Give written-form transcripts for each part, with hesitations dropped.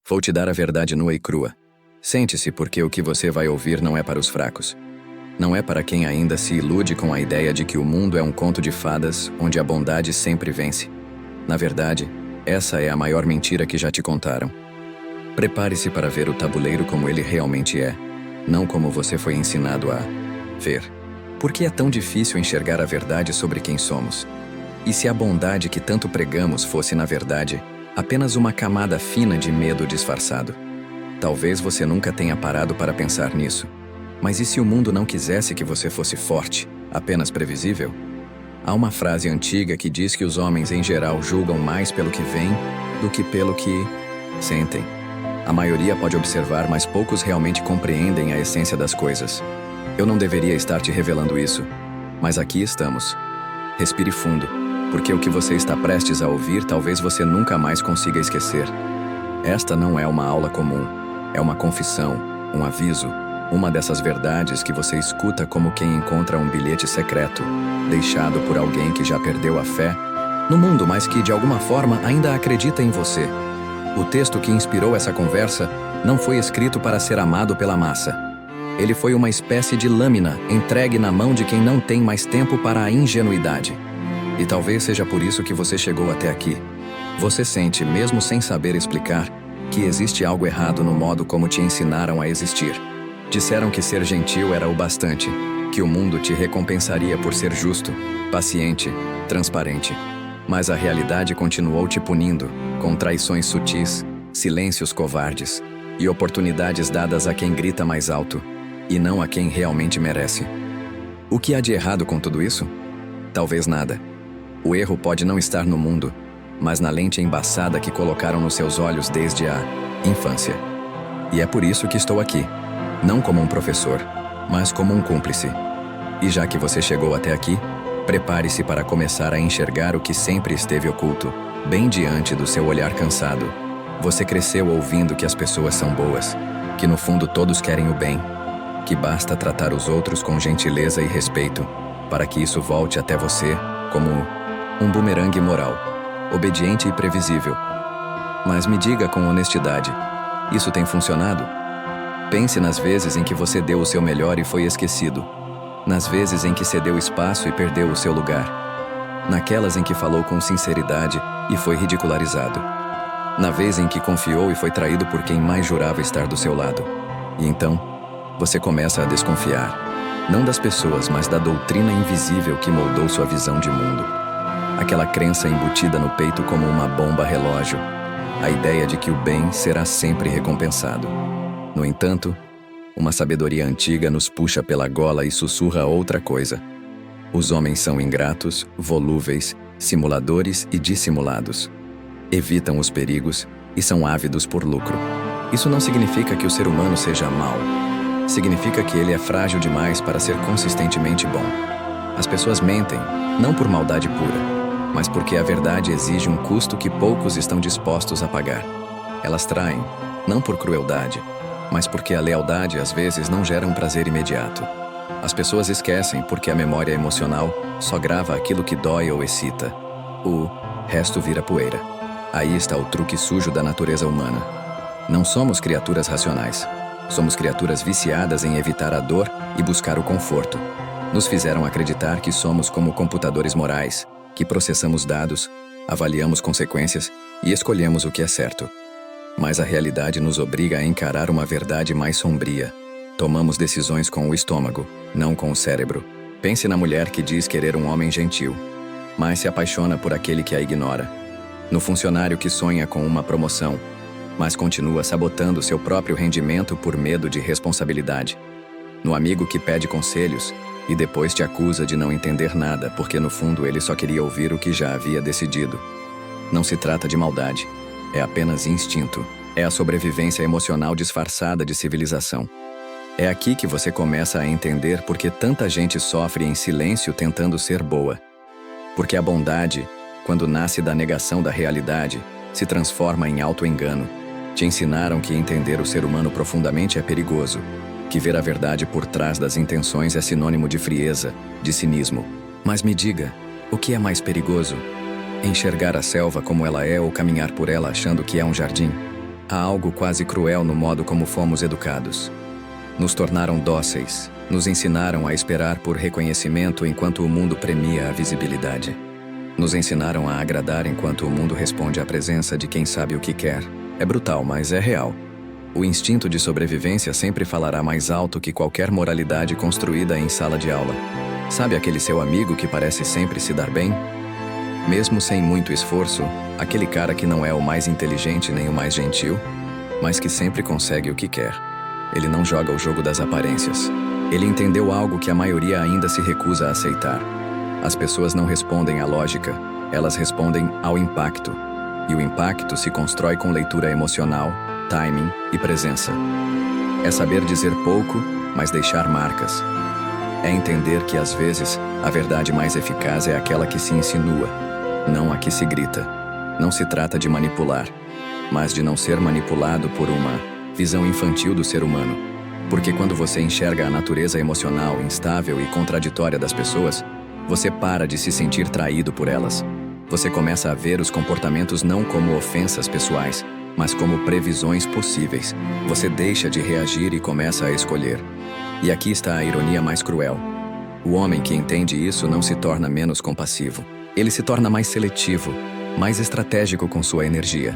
Vou te dar a verdade nua e crua. Sente-se, porque o que você vai ouvir não é para os fracos. Não é para quem ainda se ilude com a ideia de que o mundo é um conto de fadas onde a bondade sempre vence. Na verdade, essa é a maior mentira que já te contaram. Prepare-se para ver o tabuleiro como ele realmente é, não como você foi ensinado a ver. Por que é tão difícil enxergar a verdade sobre quem somos? E se a bondade que tanto pregamos fosse, na verdade, apenas uma camada fina de medo disfarçado? Talvez você nunca tenha parado para pensar nisso. Mas e se o mundo não quisesse que você fosse forte, apenas previsível? Há uma frase antiga que diz que os homens em geral julgam mais pelo que veem do que pelo que sentem. A maioria pode observar, mas poucos realmente compreendem a essência das coisas. Eu não deveria estar te revelando isso, mas aqui estamos. Respire fundo, porque o que você está prestes a ouvir talvez você nunca mais consiga esquecer. Esta não é uma aula comum, é uma confissão, um aviso, uma dessas verdades que você escuta como quem encontra um bilhete secreto, deixado por alguém que já perdeu a fé no mundo, mas que de alguma forma ainda acredita em você. O texto que inspirou essa conversa não foi escrito para ser amado pela massa. Ele foi uma espécie de lâmina entregue na mão de quem não tem mais tempo para a ingenuidade. E talvez seja por isso que você chegou até aqui. Você sente, mesmo sem saber explicar, que existe algo errado no modo como te ensinaram a existir. Disseram que ser gentil era o bastante, que o mundo te recompensaria por ser justo, paciente, transparente. Mas a realidade continuou te punindo, com traições sutis, silêncios covardes e oportunidades dadas a quem grita mais alto, e não a quem realmente merece. O que há de errado com tudo isso? Talvez nada. O erro pode não estar no mundo, mas na lente embaçada que colocaram nos seus olhos desde a infância. E é por isso que estou aqui, não como um professor, mas como um cúmplice. E já que você chegou até aqui, prepare-se para começar a enxergar o que sempre esteve oculto, bem diante do seu olhar cansado. Você cresceu ouvindo que as pessoas são boas, que no fundo todos querem o bem, que basta tratar os outros com gentileza e respeito, para que isso volte até você como um bumerangue moral, obediente e previsível. Mas me diga com honestidade, isso tem funcionado? Pense nas vezes em que você deu o seu melhor e foi esquecido, nas vezes em que cedeu espaço e perdeu o seu lugar, naquelas em que falou com sinceridade e foi ridicularizado, na vez em que confiou e foi traído por quem mais jurava estar do seu lado. E então, você começa a desconfiar, não das pessoas, mas da doutrina invisível que moldou sua visão de mundo. Aquela crença embutida no peito como uma bomba relógio, a ideia de que o bem será sempre recompensado. No entanto, uma sabedoria antiga nos puxa pela gola e sussurra outra coisa. Os homens são ingratos, volúveis, simuladores e dissimulados. Evitam os perigos e são ávidos por lucro. Isso não significa que o ser humano seja mau. Significa que ele é frágil demais para ser consistentemente bom. As pessoas mentem, não por maldade pura, mas porque a verdade exige um custo que poucos estão dispostos a pagar. Elas traem, não por crueldade, mas porque a lealdade às vezes não gera um prazer imediato. As pessoas esquecem porque a memória emocional só grava aquilo que dói ou excita. O resto vira poeira. Aí está o truque sujo da natureza humana. Não somos criaturas racionais. Somos criaturas viciadas em evitar a dor e buscar o conforto. Nos fizeram acreditar que somos como computadores morais, que processamos dados, avaliamos consequências e escolhemos o que é certo. Mas a realidade nos obriga a encarar uma verdade mais sombria. Tomamos decisões com o estômago, não com o cérebro. Pense na mulher que diz querer um homem gentil, mas se apaixona por aquele que a ignora. No funcionário que sonha com uma promoção, mas continua sabotando seu próprio rendimento por medo de responsabilidade. No amigo que pede conselhos e depois te acusa de não entender nada porque no fundo ele só queria ouvir o que já havia decidido. Não se trata de maldade. É apenas instinto. É a sobrevivência emocional disfarçada de civilização. É aqui que você começa a entender por que tanta gente sofre em silêncio tentando ser boa. Porque a bondade, quando nasce da negação da realidade, se transforma em auto-engano. Te ensinaram que entender o ser humano profundamente é perigoso, que ver a verdade por trás das intenções é sinônimo de frieza, de cinismo. Mas me diga, o que é mais perigoso? Enxergar a selva como ela é ou caminhar por ela achando que é um jardim? Há algo quase cruel no modo como fomos educados. Nos tornaram dóceis, nos ensinaram a esperar por reconhecimento enquanto o mundo premia a visibilidade. Nos ensinaram a agradar enquanto o mundo responde à presença de quem sabe o que quer. É brutal, mas é real. O instinto de sobrevivência sempre falará mais alto que qualquer moralidade construída em sala de aula. Sabe aquele seu amigo que parece sempre se dar bem? Mesmo sem muito esforço, aquele cara que não é o mais inteligente nem o mais gentil, mas que sempre consegue o que quer. Ele não joga o jogo das aparências. Ele entendeu algo que a maioria ainda se recusa a aceitar. As pessoas não respondem à lógica, elas respondem ao impacto. E o impacto se constrói com leitura emocional, timing e presença. É saber dizer pouco, mas deixar marcas. É entender que, às vezes, a verdade mais eficaz é aquela que se insinua, não a que se grita. Não se trata de manipular, mas de não ser manipulado por uma visão infantil do ser humano. Porque quando você enxerga a natureza emocional instável e contraditória das pessoas, você para de se sentir traído por elas. Você começa a ver os comportamentos não como ofensas pessoais, mas como previsões possíveis. Você deixa de reagir e começa a escolher. E aqui está a ironia mais cruel. O homem que entende isso não se torna menos compassivo. Ele se torna mais seletivo, mais estratégico com sua energia,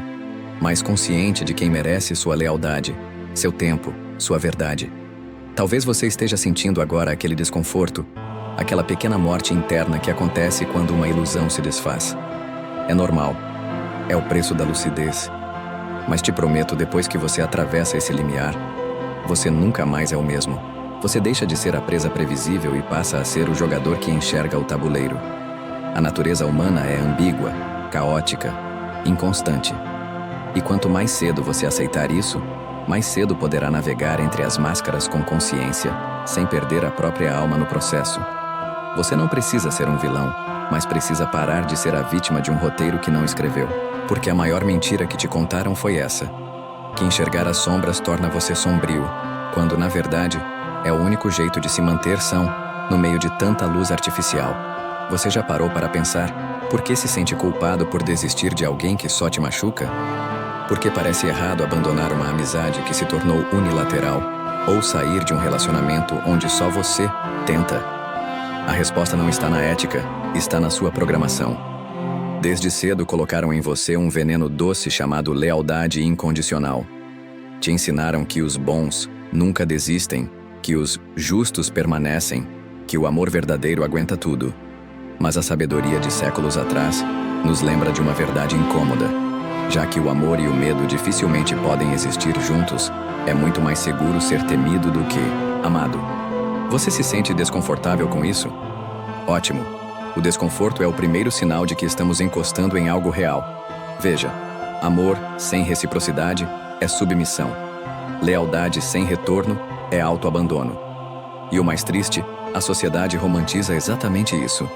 mais consciente de quem merece sua lealdade, seu tempo, sua verdade. Talvez você esteja sentindo agora aquele desconforto, aquela pequena morte interna que acontece quando uma ilusão se desfaz. É normal. É o preço da lucidez. Mas te prometo, depois que você atravessa esse limiar, você nunca mais é o mesmo. Você deixa de ser a presa previsível e passa a ser o jogador que enxerga o tabuleiro. A natureza humana é ambígua, caótica, inconstante. E quanto mais cedo você aceitar isso, mais cedo poderá navegar entre as máscaras com consciência, sem perder a própria alma no processo. Você não precisa ser um vilão, mas precisa parar de ser a vítima de um roteiro que não escreveu. Porque a maior mentira que te contaram foi essa: que enxergar as sombras torna você sombrio, quando, na verdade, é o único jeito de se manter são, no meio de tanta luz artificial. Você já parou para pensar por que se sente culpado por desistir de alguém que só te machuca? Por que parece errado abandonar uma amizade que se tornou unilateral? Ou sair de um relacionamento onde só você tenta? A resposta não está na ética, está na sua programação. Desde cedo colocaram em você um veneno doce chamado lealdade incondicional. Te ensinaram que os bons nunca desistem, que os justos permanecem, que o amor verdadeiro aguenta tudo. Mas a sabedoria de séculos atrás nos lembra de uma verdade incômoda. Já que o amor e o medo dificilmente podem existir juntos, é muito mais seguro ser temido do que amado. Você se sente desconfortável com isso? Ótimo. O desconforto é o primeiro sinal de que estamos encostando em algo real. Veja, amor sem reciprocidade é submissão. Lealdade sem retorno é autoabandono. E o mais triste, a sociedade romantiza exatamente isso.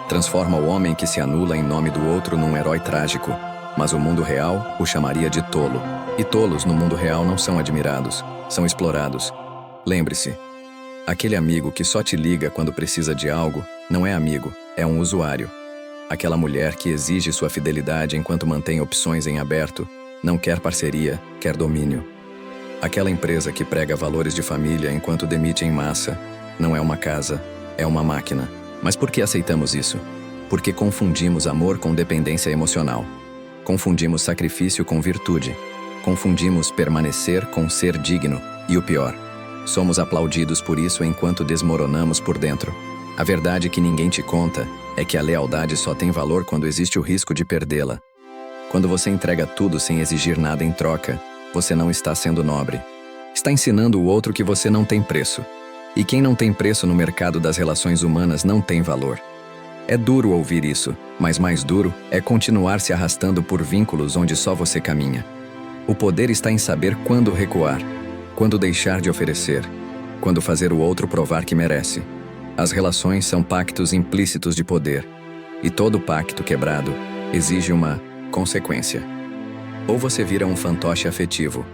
Transforma o homem que se anula em nome do outro num herói trágico, mas o mundo real o chamaria de tolo. E tolos no mundo real não são admirados, são explorados. Lembre-se, aquele amigo que só te liga quando precisa de algo não é amigo, é um usuário. Aquela mulher que exige sua fidelidade enquanto mantém opções em aberto, não quer parceria, quer domínio. Aquela empresa que prega valores de família enquanto demite em massa, não é uma casa, é uma máquina. Mas por que aceitamos isso? Porque confundimos amor com dependência emocional. Confundimos sacrifício com virtude. Confundimos permanecer com ser digno. E o pior, somos aplaudidos por isso enquanto desmoronamos por dentro. A verdade que ninguém te conta é que a lealdade só tem valor quando existe o risco de perdê-la. Quando você entrega tudo sem exigir nada em troca, você não está sendo nobre. Está ensinando o outro que você não tem preço. E quem não tem preço no mercado das relações humanas não tem valor. É duro ouvir isso, mas mais duro é continuar se arrastando por vínculos onde só você caminha. O poder está em saber quando recuar, quando deixar de oferecer, quando fazer o outro provar que merece. As relações são pactos implícitos de poder, e todo pacto quebrado exige uma consequência. Ou você vira um fantoche afetivo.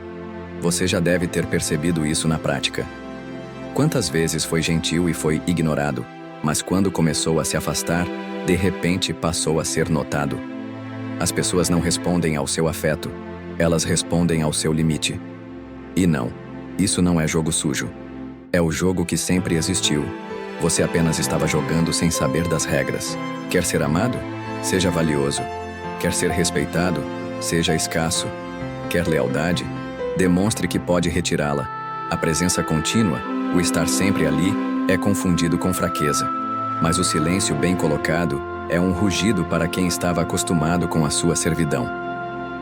Você já deve ter percebido isso na prática. Quantas vezes foi gentil e foi ignorado, mas quando começou a se afastar, de repente passou a ser notado. As pessoas não respondem ao seu afeto, Elas respondem ao seu limite. E não, isso não é jogo sujo. É o jogo que sempre existiu. Você apenas estava jogando sem saber das regras. Quer ser amado? Seja valioso. Quer ser respeitado? Seja escasso. Quer lealdade? Demonstre que pode retirá-la. A presença contínua, o estar sempre ali, é confundido com fraqueza. Mas o silêncio bem colocado é um rugido para quem estava acostumado com a sua servidão.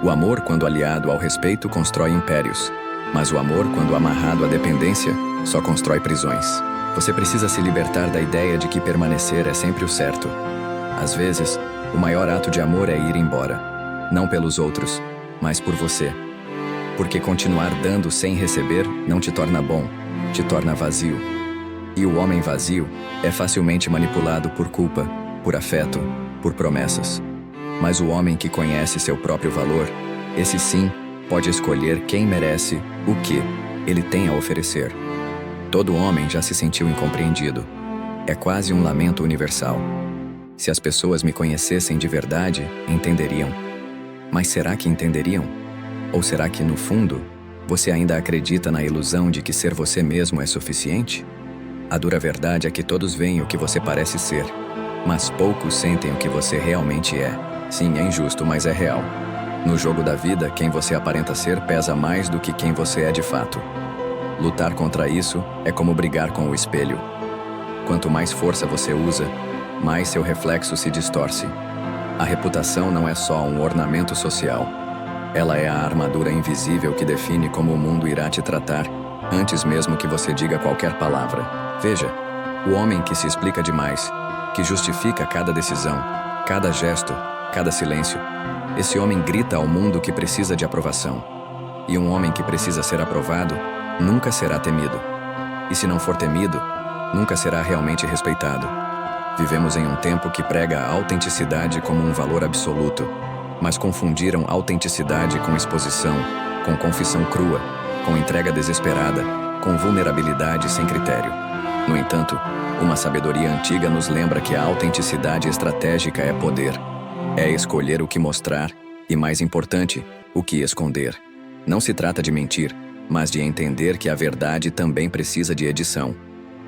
O amor, quando aliado ao respeito, constrói impérios. Mas o amor, quando amarrado à dependência, só constrói prisões. Você precisa se libertar da ideia de que permanecer é sempre o certo. Às vezes, o maior ato de amor é ir embora. Não pelos outros, mas por você. Porque continuar dando sem receber não te torna bom, te torna vazio. E o homem vazio é facilmente manipulado por culpa, por afeto, por promessas. Mas o homem que conhece seu próprio valor, esse sim, pode escolher quem merece o que ele tem a oferecer. Todo homem já se sentiu incompreendido. É quase um lamento universal. Se as pessoas me conhecessem de verdade, entenderiam. Mas será que entenderiam? Ou será que, no fundo, você ainda acredita na ilusão de que ser você mesmo é suficiente? A dura verdade é que todos veem o que você parece ser, mas poucos sentem o que você realmente é. Sim, é injusto, mas é real. No jogo da vida, quem você aparenta ser pesa mais do que quem você é de fato. Lutar contra isso é como brigar com o espelho. Quanto mais força você usa, mais seu reflexo se distorce. A reputação não é só um ornamento social. Ela é a armadura invisível que define como o mundo irá te tratar, antes mesmo que você diga qualquer palavra. Veja, o homem que se explica demais, que justifica cada decisão, cada gesto, cada silêncio. Esse homem grita ao mundo que precisa de aprovação. E um homem que precisa ser aprovado nunca será temido. E se não for temido, nunca será realmente respeitado. Vivemos em um tempo que prega a autenticidade como um valor absoluto, mas confundiram autenticidade com exposição, com confissão crua, com entrega desesperada, com vulnerabilidade sem critério. No entanto, uma sabedoria antiga nos lembra que a autenticidade estratégica é poder. É escolher o que mostrar e, mais importante, o que esconder. Não se trata de mentir, mas de entender que a verdade também precisa de edição.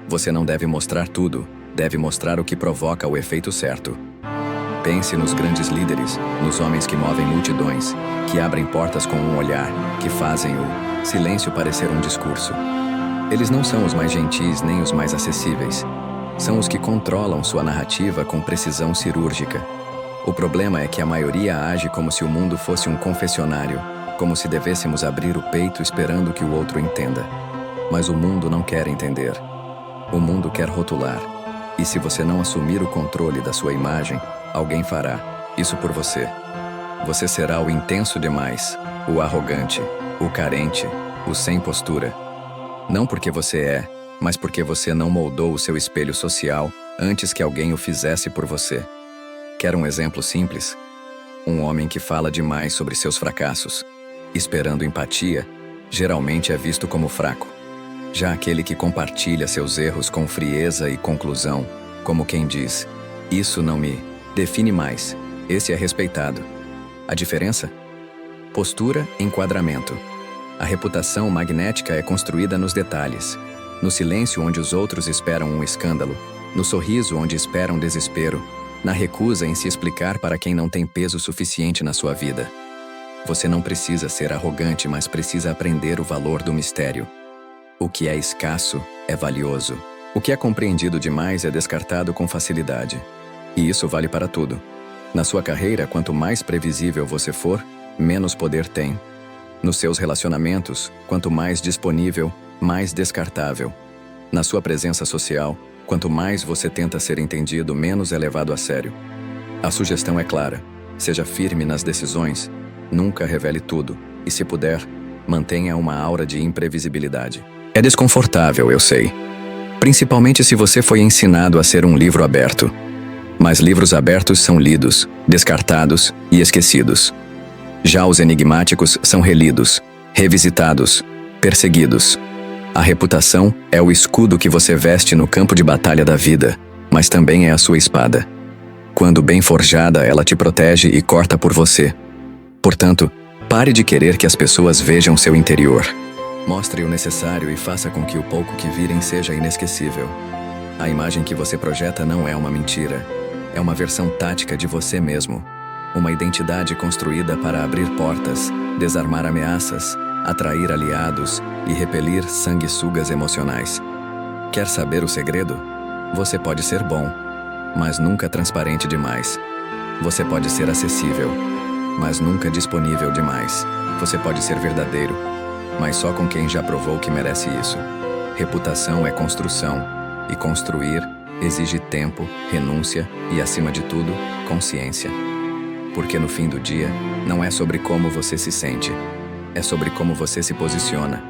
Você não deve mostrar tudo, deve mostrar o que provoca o efeito certo. Pense nos grandes líderes, nos homens que movem multidões, que abrem portas com um olhar, que fazem o silêncio parecer um discurso. Eles não são os mais gentis nem os mais acessíveis. São os que controlam sua narrativa com precisão cirúrgica. O problema é que a maioria age como se o mundo fosse um confessionário, como se devêssemos abrir o peito esperando que o outro entenda. Mas o mundo não quer entender. O mundo quer rotular. E se você não assumir o controle da sua imagem, alguém fará isso por você. Você será o intenso demais, o arrogante, o carente, o sem postura. Não porque você é, mas porque você não moldou o seu espelho social antes que alguém o fizesse por você. Quer um exemplo simples? Um homem que fala demais sobre seus fracassos, esperando empatia, geralmente é visto como fraco. Já aquele que compartilha seus erros com frieza e conclusão, como quem diz, isso não me define mais, esse é respeitado. A diferença? Postura e enquadramento. A reputação magnética é construída nos detalhes, no silêncio onde os outros esperam um escândalo, no sorriso onde esperam desespero, na recusa em se explicar para quem não tem peso suficiente na sua vida. Você não precisa ser arrogante, mas precisa aprender o valor do mistério. O que é escasso é valioso. O que é compreendido demais é descartado com facilidade. E isso vale para tudo. Na sua carreira, quanto mais previsível você for, menos poder tem. Nos seus relacionamentos, quanto mais disponível, mais descartável. Na sua presença social, quanto mais você tenta ser entendido, menos é levado a sério. A sugestão é clara. Seja firme nas decisões, nunca revele tudo, e se puder, mantenha uma aura de imprevisibilidade. É desconfortável, eu sei. Principalmente se você foi ensinado a ser um livro aberto. Mas livros abertos são lidos, descartados e esquecidos. Já os enigmáticos são relidos, revisitados, perseguidos. A reputação é o escudo que você veste no campo de batalha da vida, mas também é a sua espada. Quando bem forjada, ela te protege e corta por você. Portanto, Pare de querer que as pessoas vejam seu interior. Mostre o necessário e faça com que o pouco que virem seja inesquecível. A imagem que você projeta não é uma mentira. É uma versão tática de você mesmo. Uma identidade construída para abrir portas, desarmar ameaças, atrair aliados e repelir sanguessugas emocionais. Quer saber o segredo? Você pode ser bom, mas nunca transparente demais. Você pode ser acessível, mas nunca disponível demais. Você pode ser verdadeiro, mas só com quem já provou que merece isso. Reputação é construção, e construir exige tempo, renúncia e, acima de tudo, consciência. Porque no fim do dia, não é sobre como você se sente, é sobre como você se posiciona.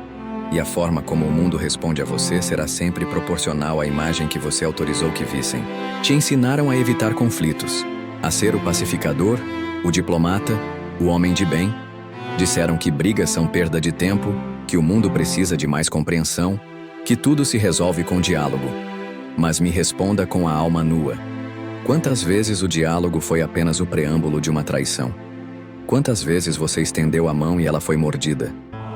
E a forma como o mundo responde a você será sempre proporcional à imagem que você autorizou que vissem. Te ensinaram a evitar conflitos, a ser o pacificador, o diplomata, o homem de bem. Disseram que brigas são perda de tempo, que o mundo precisa de mais compreensão, que tudo se resolve com diálogo. Mas me responda com a alma nua. Quantas vezes o diálogo foi apenas o preâmbulo de uma traição? Quantas vezes você estendeu a mão e ela foi mordida?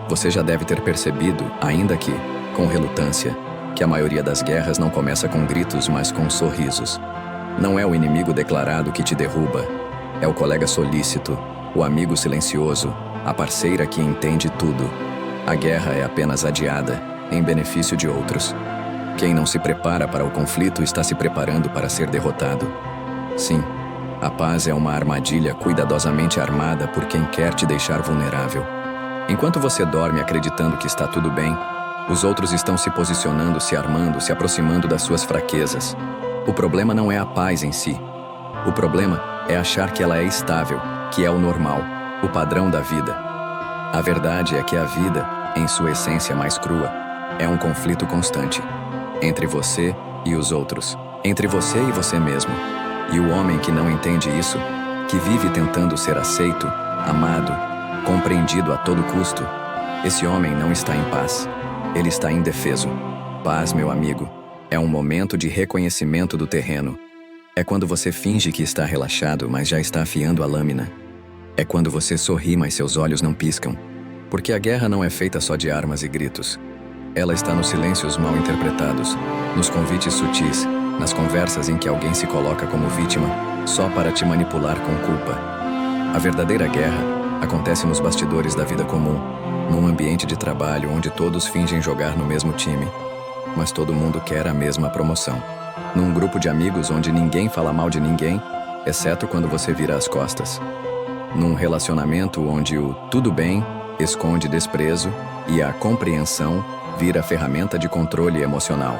Você já deve ter percebido, ainda que, com relutância, que a maioria das guerras não começa com gritos, mas com sorrisos. Não é o inimigo declarado que te derruba, é o colega solícito, o amigo silencioso, a parceira que entende tudo. A guerra é apenas adiada, em benefício de outros. Quem não se prepara para o conflito está se preparando para ser derrotado. Sim, a paz é uma armadilha cuidadosamente armada por quem quer te deixar vulnerável. Enquanto você dorme acreditando que está tudo bem, os outros estão se posicionando, se armando, se aproximando das suas fraquezas. O problema não é a paz em si. O problema é achar que ela é estável, que é o normal, o padrão da vida. A verdade é que a vida, em sua essência mais crua, é um conflito constante. Entre você e os outros, entre você e você mesmo. E o homem que não entende isso, que vive tentando ser aceito, amado, compreendido a todo custo, esse homem não está em paz. Ele está indefeso. Paz, meu amigo, é um momento de reconhecimento do terreno. É quando você finge que está relaxado, mas já está afiando a lâmina. É quando você sorri, mas seus olhos não piscam. Porque a guerra não é feita só de armas e gritos. Ela está nos silêncios mal interpretados, nos convites sutis, nas conversas em que alguém se coloca como vítima só para te manipular com culpa. A verdadeira guerra acontece nos bastidores da vida comum, num ambiente de trabalho onde todos fingem jogar no mesmo time, mas todo mundo quer a mesma promoção. Num grupo de amigos onde ninguém fala mal de ninguém, exceto quando você vira as costas. Num relacionamento onde o tudo bem esconde desprezo e a compreensão vira ferramenta de controle emocional.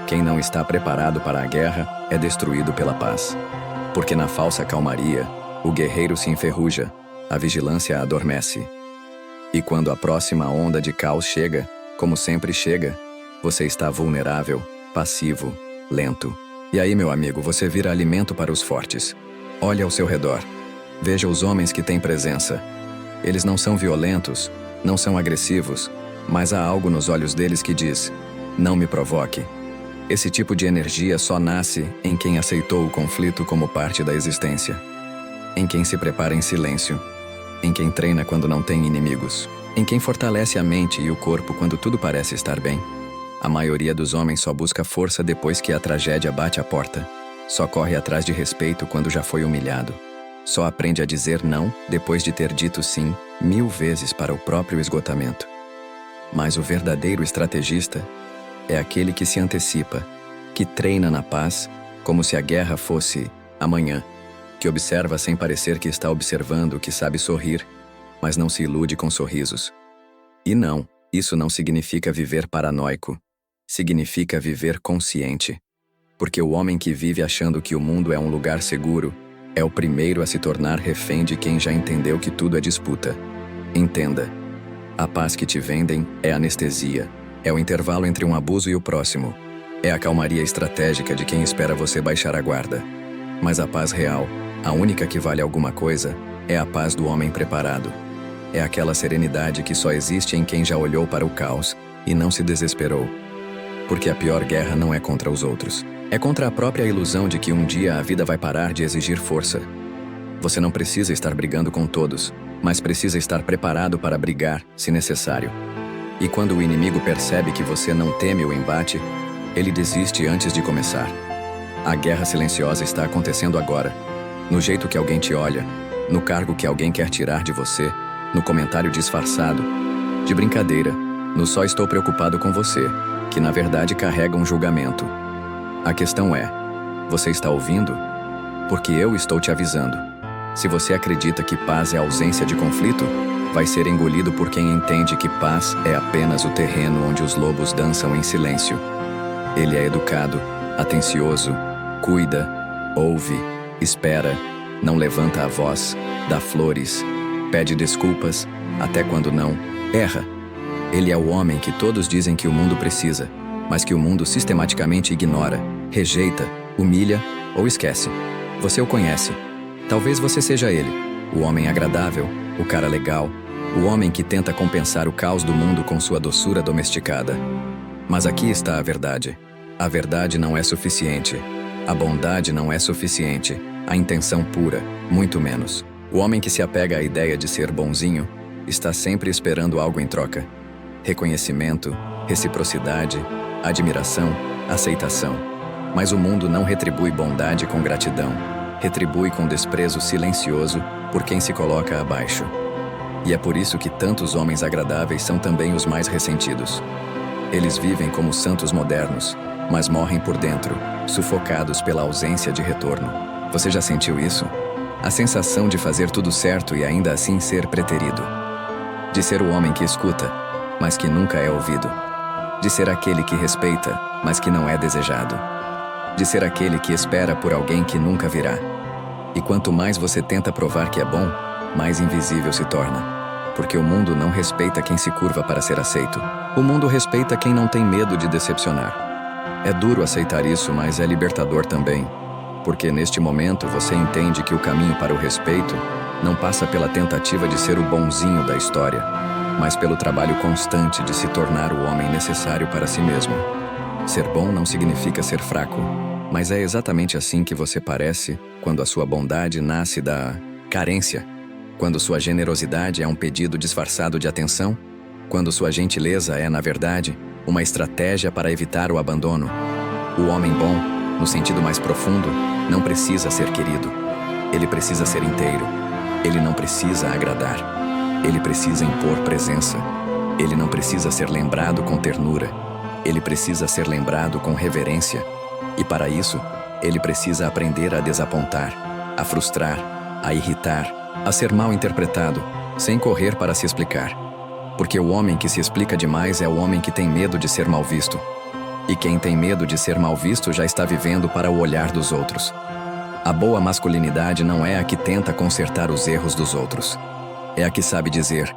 Quem não está preparado para a guerra é destruído pela paz. Porque na falsa calmaria, o guerreiro se enferruja, a vigilância adormece. E quando a próxima onda de caos chega, como sempre chega, você está vulnerável, passivo, lento. E aí, meu amigo, você vira alimento para os fortes. Olhe ao seu redor. Veja os homens que têm presença. Eles não são violentos, não são agressivos, mas há algo nos olhos deles que diz: não me provoque. Esse tipo de energia só nasce em quem aceitou o conflito como parte da existência. Em quem se prepara em silêncio. Em quem treina quando não tem inimigos. Em quem fortalece a mente e o corpo quando tudo parece estar bem. A maioria dos homens só busca força depois que a tragédia bate a porta. Só corre atrás de respeito quando já foi humilhado. Só aprende a dizer não depois de ter dito sim 1000 vezes para o próprio esgotamento. Mas o verdadeiro estrategista é aquele que se antecipa, que treina na paz como se a guerra fosse amanhã, que observa sem parecer que está observando, que sabe sorrir, mas não se ilude com sorrisos. E não, isso não significa viver paranoico, significa viver consciente. Porque o homem que vive achando que o mundo é um lugar seguro é o primeiro a se tornar refém de quem já entendeu que tudo é disputa. Entenda. A paz que te vendem é anestesia, é o intervalo entre um abuso e o próximo. É a calmaria estratégica de quem espera você baixar a guarda. Mas a paz real, a única que vale alguma coisa, é a paz do homem preparado. É aquela serenidade que só existe em quem já olhou para o caos e não se desesperou. Porque a pior guerra não é contra os outros. É contra a própria ilusão de que um dia a vida vai parar de exigir força. Você não precisa estar brigando com todos, mas precisa estar preparado para brigar, se necessário. E quando o inimigo percebe que você não teme o embate, ele desiste antes de começar. A guerra silenciosa está acontecendo agora, no jeito que alguém te olha, no cargo que alguém quer tirar de você, no comentário disfarçado, de brincadeira, no só estou preocupado com você, que na verdade carrega um julgamento. A questão é, você está ouvindo? Porque eu estou te avisando. Se você acredita que paz é ausência de conflito, vai ser engolido por quem entende que paz é apenas o terreno onde os lobos dançam em silêncio. Ele é educado, atencioso, cuida, ouve, espera, não levanta a voz, dá flores, pede desculpas, até quando não, erra. Ele é o homem que todos dizem que o mundo precisa, mas que o mundo sistematicamente ignora, rejeita, humilha ou esquece. Você o conhece. Talvez você seja ele, o homem agradável, o cara legal, o homem que tenta compensar o caos do mundo com sua doçura domesticada. Mas aqui está a verdade. A verdade não é suficiente. A bondade não é suficiente. A intenção pura, muito menos. O homem que se apega à ideia de ser bonzinho está sempre esperando algo em troca. Reconhecimento, reciprocidade, admiração, aceitação. Mas o mundo não retribui bondade com gratidão. Retribui com desprezo silencioso por quem se coloca abaixo. E é por isso que tantos homens agradáveis são também os mais ressentidos. Eles vivem como santos modernos, mas morrem por dentro, sufocados pela ausência de retorno. Você já sentiu isso? A sensação de fazer tudo certo e ainda assim ser preterido. De ser o homem que escuta, mas que nunca é ouvido. De ser aquele que respeita, mas que não é desejado. De ser aquele que espera por alguém que nunca virá. E quanto mais você tenta provar que é bom, mais invisível se torna. Porque o mundo não respeita quem se curva para ser aceito. O mundo respeita quem não tem medo de decepcionar. É duro aceitar isso, mas é libertador também. Porque neste momento você entende que o caminho para o respeito não passa pela tentativa de ser o bonzinho da história, mas pelo trabalho constante de se tornar o homem necessário para si mesmo. Ser bom não significa ser fraco, mas é exatamente assim que você parece quando a sua bondade nasce da carência, quando sua generosidade é um pedido disfarçado de atenção, quando sua gentileza é, na verdade, uma estratégia para evitar o abandono. O homem bom, no sentido mais profundo, não precisa ser querido. Ele precisa ser inteiro. Ele não precisa agradar. Ele precisa impor presença. Ele não precisa ser lembrado com ternura. Ele precisa ser lembrado com reverência. E para isso, ele precisa aprender a desapontar, a frustrar, a irritar, a ser mal interpretado, sem correr para se explicar. Porque o homem que se explica demais é o homem que tem medo de ser mal visto. E quem tem medo de ser mal visto já está vivendo para o olhar dos outros. A boa masculinidade não é a que tenta consertar os erros dos outros. É a que sabe dizer: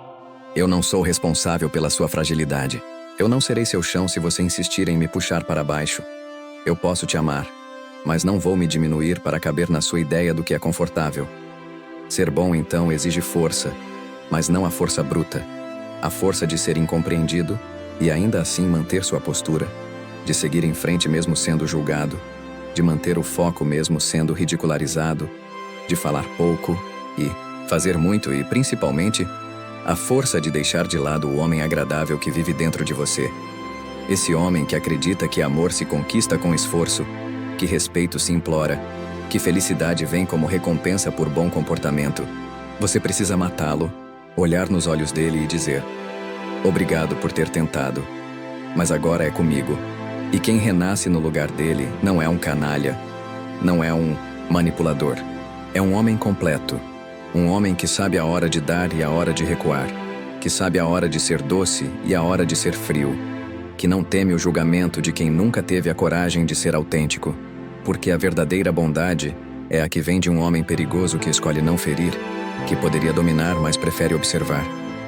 eu não sou responsável pela sua fragilidade. Eu não serei seu chão se você insistir em me puxar para baixo. Eu posso te amar, mas não vou me diminuir para caber na sua ideia do que é confortável. Ser bom, então, exige força, mas não a força bruta. A força de ser incompreendido e ainda assim manter sua postura, de seguir em frente mesmo sendo julgado, de manter o foco mesmo sendo ridicularizado, de falar pouco e fazer muito e, principalmente, a força de deixar de lado o homem agradável que vive dentro de você. Esse homem que acredita que amor se conquista com esforço, que respeito se implora, que felicidade vem como recompensa por bom comportamento. Você precisa matá-lo, olhar nos olhos dele e dizer: obrigado por ter tentado, mas agora é comigo. E quem renasce no lugar dele não é um canalha, não é um manipulador. É um homem completo. Um homem que sabe a hora de dar e a hora de recuar, que sabe a hora de ser doce e a hora de ser frio, que não teme o julgamento de quem nunca teve a coragem de ser autêntico, porque a verdadeira bondade é a que vem de um homem perigoso que escolhe não ferir, que poderia dominar, mas prefere observar,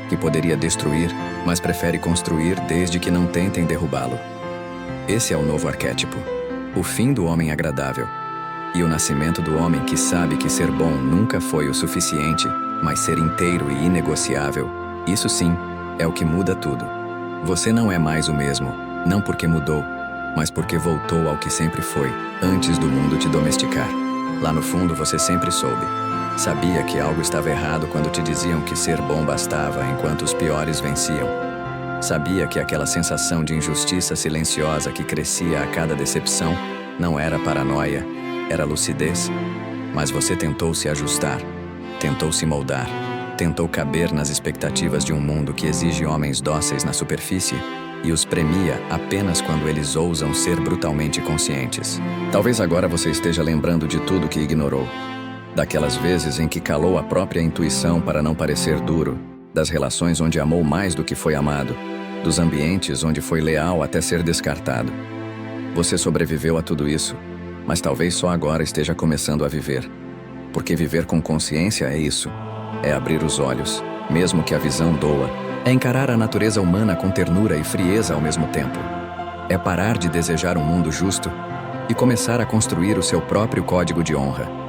que poderia destruir, mas prefere construir desde que não tentem derrubá-lo. Esse é o novo arquétipo, o fim do homem agradável. E o nascimento do homem que sabe que ser bom nunca foi o suficiente, mas ser inteiro e inegociável, isso sim, é o que muda tudo. Você não é mais o mesmo, não porque mudou, mas porque voltou ao que sempre foi, antes do mundo te domesticar. Lá no fundo você sempre soube. Sabia que algo estava errado quando te diziam que ser bom bastava enquanto os piores venciam. Sabia que aquela sensação de injustiça silenciosa que crescia a cada decepção não era paranoia, era lucidez. Mas você tentou se ajustar, tentou se moldar, tentou caber nas expectativas de um mundo que exige homens dóceis na superfície e os premia apenas quando eles ousam ser brutalmente conscientes. Talvez agora você esteja lembrando de tudo que ignorou. Daquelas vezes em que calou a própria intuição para não parecer duro, das relações onde amou mais do que foi amado, dos ambientes onde foi leal até ser descartado. Você sobreviveu a tudo isso, mas talvez só agora esteja começando a viver. Porque viver com consciência é isso. É abrir os olhos, mesmo que a visão doa. É encarar a natureza humana com ternura e frieza ao mesmo tempo. É parar de desejar um mundo justo e começar a construir o seu próprio código de honra.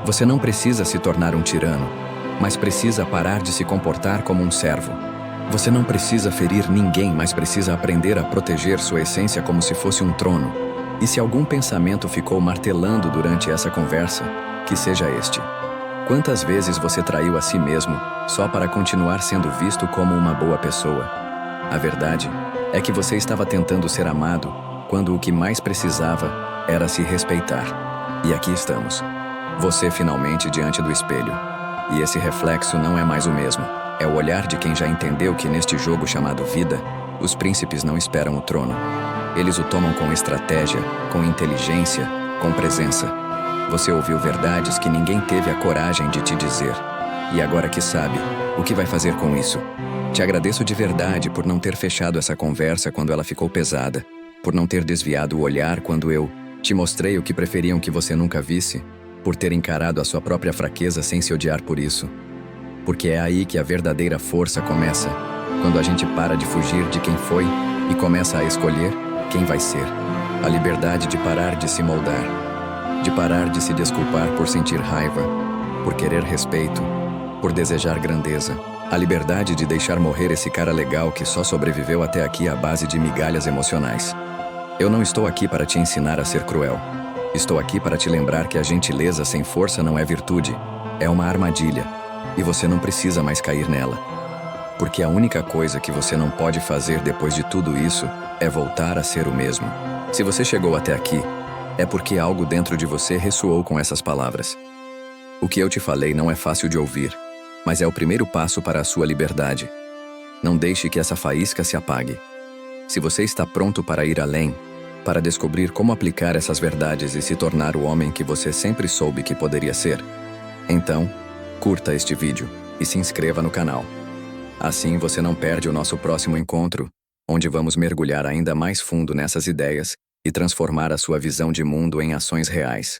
Você não precisa se tornar um tirano, mas precisa parar de se comportar como um servo. Você não precisa ferir ninguém, mas precisa aprender a proteger sua essência como se fosse um trono. E se algum pensamento ficou martelando durante essa conversa, que seja este. Quantas vezes você traiu a si mesmo só para continuar sendo visto como uma boa pessoa? A verdade é que você estava tentando ser amado quando o que mais precisava era se respeitar. E aqui estamos. Você finalmente diante do espelho. E esse reflexo não é mais o mesmo. É o olhar de quem já entendeu que neste jogo chamado vida, os príncipes não esperam o trono. Eles o tomam com estratégia, com inteligência, com presença. Você ouviu verdades que ninguém teve a coragem de te dizer. E agora que sabe, o que vai fazer com isso? Te agradeço de verdade por não ter fechado essa conversa quando ela ficou pesada, por não ter desviado o olhar quando eu te mostrei o que preferiam que você nunca visse, por ter encarado a sua própria fraqueza sem se odiar por isso. Porque é aí que a verdadeira força começa, quando a gente para de fugir de quem foi e começa a escolher quem vai ser. A liberdade de parar de se moldar, de parar de se desculpar por sentir raiva, por querer respeito, por desejar grandeza. A liberdade de deixar morrer esse cara legal que só sobreviveu até aqui à base de migalhas emocionais. Eu não estou aqui para te ensinar a ser cruel. Estou aqui para te lembrar que a gentileza sem força não é virtude, é uma armadilha. E você não precisa mais cair nela. Porque a única coisa que você não pode fazer depois de tudo isso é voltar a ser o mesmo. Se você chegou até aqui, é porque algo dentro de você ressoou com essas palavras. O que eu te falei não é fácil de ouvir, mas é o primeiro passo para a sua liberdade. Não deixe que essa faísca se apague. Se você está pronto para ir além, para descobrir como aplicar essas verdades e se tornar o homem que você sempre soube que poderia ser, então, curta este vídeo e se inscreva no canal. Assim você não perde o nosso próximo encontro, onde vamos mergulhar ainda mais fundo nessas ideias e transformar a sua visão de mundo em ações reais.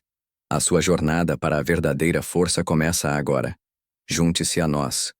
A sua jornada para a verdadeira força começa agora. Junte-se a nós.